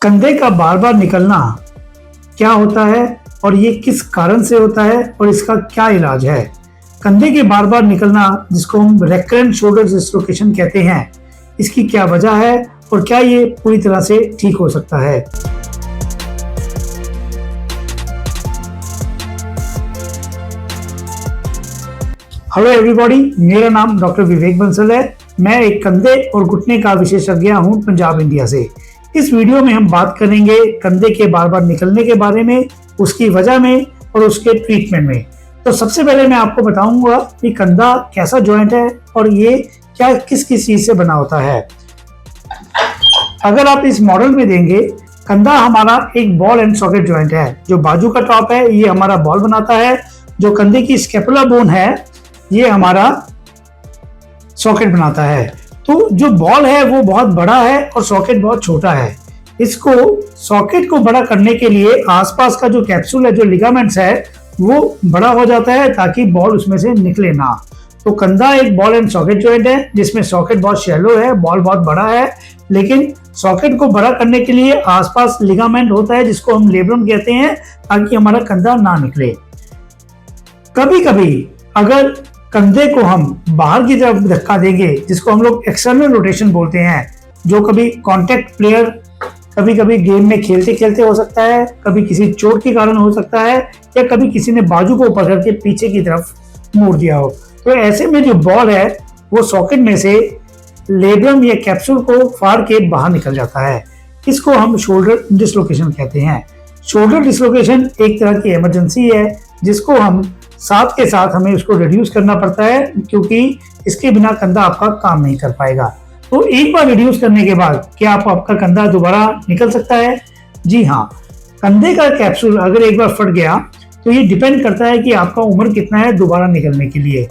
कंधे का बार बार निकलना क्या होता है और ये किस कारण से होता है और इसका क्या इलाज है। कंधे के बार बार निकलना, जिसको हम रेकरेंट शोल्डर डिस्लोकेशन कहते हैं, इसकी क्या वजह है और क्या ये पूरी तरह से ठीक हो सकता है। हेलो एवरीबॉडी, मेरा नाम डॉक्टर विवेक बंसल है। मैं एक कंधे और घुटने का विशेषज्ञ हूँ पंजाब इंडिया से। इस वीडियो में हम बात करेंगे कंधे के बार बार निकलने के बारे में, उसकी वजह में और उसके ट्रीटमेंट में। तो सबसे पहले मैं आपको बताऊंगा कि कंधा कैसा जॉइंट है और ये क्या किस किस चीज से बना होता है। अगर आप इस मॉडल में देंगे, कंधा हमारा एक बॉल एंड सॉकेट जॉइंट है। जो बाजू का टॉप है ये हमारा बॉल बनाता है, जो कंधे की स्कैपुला बोन है ये हमारा सॉकेट बनाता है। तो जो बॉल है वो बहुत बड़ा है और सॉकेट बहुत छोटा है। इसको सॉकेट को बड़ा करने के लिए आसपास का जो कैप्सूल है, जो लिगामेंट्स है, वो बड़ा हो जाता है ताकि बॉल उसमें से निकले ना। तो कंधा एक बॉल एंड सॉकेट जॉइंट है जिसमें सॉकेट बहुत शैलो है, बॉल बहुत बड़ा है, लेकिन सॉकेट को बड़ा करने के लिए आसपास लिगामेंट होता है जिसको हम लेब्रम कहते हैं, ताकि हमारा कंधा ना निकले। कभी कभी अगर कंधे को हम बाहर की तरफ धक्का देंगे, जिसको हम लोग एक्सटर्नल रोटेशन बोलते हैं, जो कभी कॉन्टैक्ट प्लेयर कभी कभी गेम में खेलते खेलते हो सकता है, कभी किसी चोट के कारण हो सकता है, या कभी किसी ने बाजू को पकड़ के पीछे की तरफ मोड़ दिया हो। तो ऐसे में जो बॉल है वो सॉकेट में से लेब्रम या कैप्सूल को फाड़ के बाहर निकल जाता है। इसको हम शोल्डर डिस्लोकेशन कहते हैं। शोल्डर डिस्लोकेशन एक तरह की इमरजेंसी है जिसको हम साथ के साथ हमें उसको रिड्यूस करना पड़ता है, क्योंकि इसके बिना कंधा आपका काम नहीं कर पाएगा। तो एक बार रिड्यूस करने के बाद क्या आपका कंधा दोबारा निकल सकता है? जी हाँ। कंधे का कैप्सूल अगर एक बार फट गया तो ये डिपेंड करता है कि आपका उम्र कितना है दोबारा निकलने के लिए।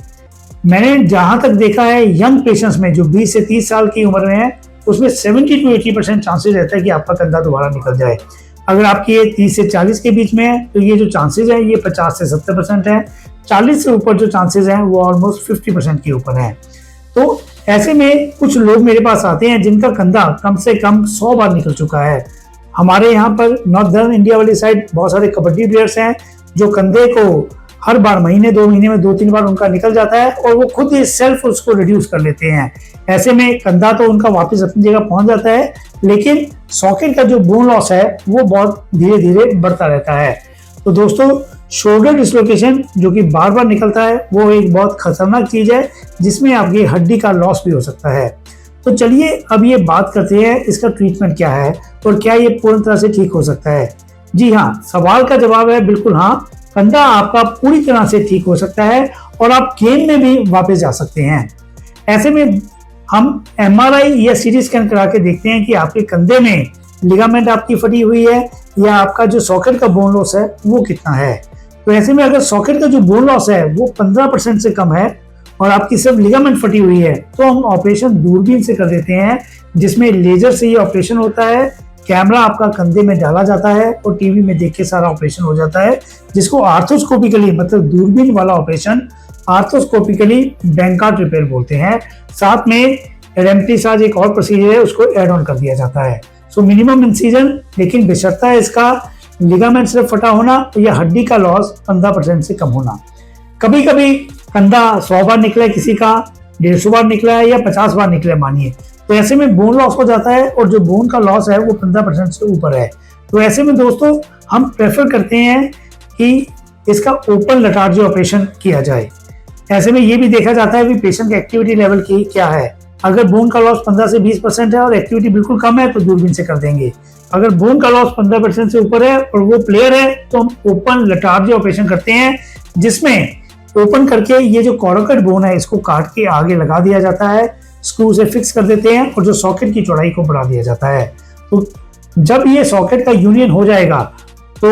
मैंने जहां तक देखा है यंग पेशेंट्स में, जो 20 से 30 साल की उम्र में है, उसमें 70 to 80% चांसेस रहता है कि आपका कंधा दोबारा निकल जाए। अगर आपकी ये 30 से 40 के बीच में है तो ये जो चांसेस है ये 50 से 70% है। 40 से ऊपर जो चांसेस हैं वो ऑलमोस्ट 50% के ऊपर है। तो ऐसे में कुछ लोग मेरे पास आते हैं जिनका कंधा कम से कम 100 बार निकल चुका है। हमारे यहाँ पर नॉर्दर्न इंडिया वाली साइड बहुत सारे कबड्डी प्लेयर्स हैं जो कंधे को हर बार महीने 2 महीने में 2-3 बार उनका निकल जाता है और वो खुद ही सेल्फ उसको रिड्यूस कर लेते हैं। ऐसे में कंधा तो उनका वापस अपनी जगह पहुंच जाता है, लेकिन सॉकेट का जो बोन लॉस है वो बहुत धीरे धीरे बढ़ता रहता है। तो दोस्तों, शोल्डर डिस्लोकेशन जो कि बार बार निकलता है वो एक बहुत खतरनाक चीज है जिसमें आपकी हड्डी का लॉस भी हो सकता है। तो चलिए अब ये बात करते हैं इसका ट्रीटमेंट क्या है और क्या ये पूर्ण तरह से ठीक हो सकता है। जी हाँ, सवाल का जवाब है बिल्कुल हाँ। कंधा आपका पूरी तरह से ठीक हो सकता है और आप गेम में भी वापस जा सकते हैं। ऐसे में हम MRI या CT स्कैन करा के देखते हैं कि आपके कंधे में लिगामेंट आपकी फटी हुई है या आपका जो सॉकेट का बोन लॉस है वो कितना है। तो ऐसे में अगर सॉकेट का जो बोन लॉस है वो 15% से कम है और आपकी सिर्फ लिगामेंट फटी हुई है, तो हम ऑपरेशन दूरबीन से कर देते हैं, जिसमें लेजर से ये ऑपरेशन होता है। कैमरा आपका कंधे में डाला जाता है और टीवी में देख के सारा ऑपरेशन हो जाता है, जिसको आर्थोस्कोपिकली, मतलब दूरबीन वाला ऑपरेशन, आर्थोस्कोपिकली बैंकार्ड रिपेयर बोलते हैं। साथ में रेमप्लिसाज एक और प्रोसीजर है, उसको एड ऑन कर दिया जाता है। सो मिनिमम इंसिजन, लेकिन बेशर्ता इसका लिगामेंट से फटा होना या हड्डी का लॉस 15% से कम होना। कभी कभी कंधा 100 बार निकला है, किसी का 150 बार निकला है या 50 बार निकला है मानिए, तो ऐसे में बोन लॉस हो जाता है और जो बोन का लॉस है वो 15% से ऊपर है। तो ऐसे में दोस्तों हम प्रेफर करते हैं कि इसका ओपन लेटार्जी ऑपरेशन किया जाए। ऐसे में ये भी देखा जाता है कि पेशेंट की एक्टिविटी लेवल की क्या है। अगर बोन का लॉस 15 से 20% है और एक्टिविटी बिल्कुल कम है तो दूरबीन से कर देंगे। अगर बोन का लॉस 15% से ऊपर है और वो प्लेयर है तो हम ओपन लेटार्जी ऑपरेशन करते हैं, जिसमें ओपन करके ये जो कोरोकेड बोन है इसको काट के आगे लगा दिया जाता है, स्क्रू से फिक्स कर देते हैं और जो सॉकेट की चौड़ाई को बढ़ा दिया जाता है। तो जब ये सॉकेट का यूनियन हो जाएगा तो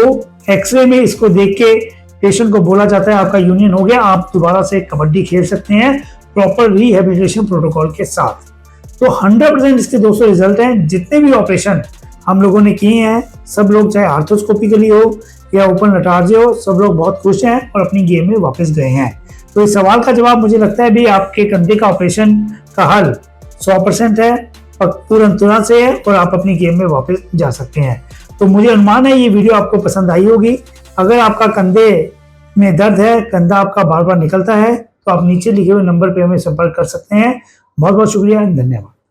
एक्सरे में इसको देख के पेशेंट को बोला जाता है आपका यूनियन हो गया, आप दोबारा से कबड्डी खेल सकते हैं प्रॉपर रिहेबिलिटेशन प्रोटोकॉल के साथ। तो 100% इसके 200 रिजल्ट हैं। जितने भी ऑपरेशन हम लोगों ने किए हैं, सब लोग चाहे आर्थोस्कोपिकली हो या ओपन लेटार्जी हो, सब लोग बहुत खुश हैं और अपनी गेम में वापस गए हैं। तो इस सवाल का जवाब मुझे लगता है भी आपके कंधे का ऑपरेशन का हल 100% है तुरंत से है और आप अपनी गेम में वापस जा सकते हैं। तो मुझे अनुमान है ये वीडियो आपको पसंद आई होगी। अगर आपका कंधे में दर्द है, कंधा आपका बार बार निकलता है, तो आप नीचे लिखे हुए नंबर पे हमें संपर्क कर सकते हैं। बहुत बहुत शुक्रिया, धन्यवाद।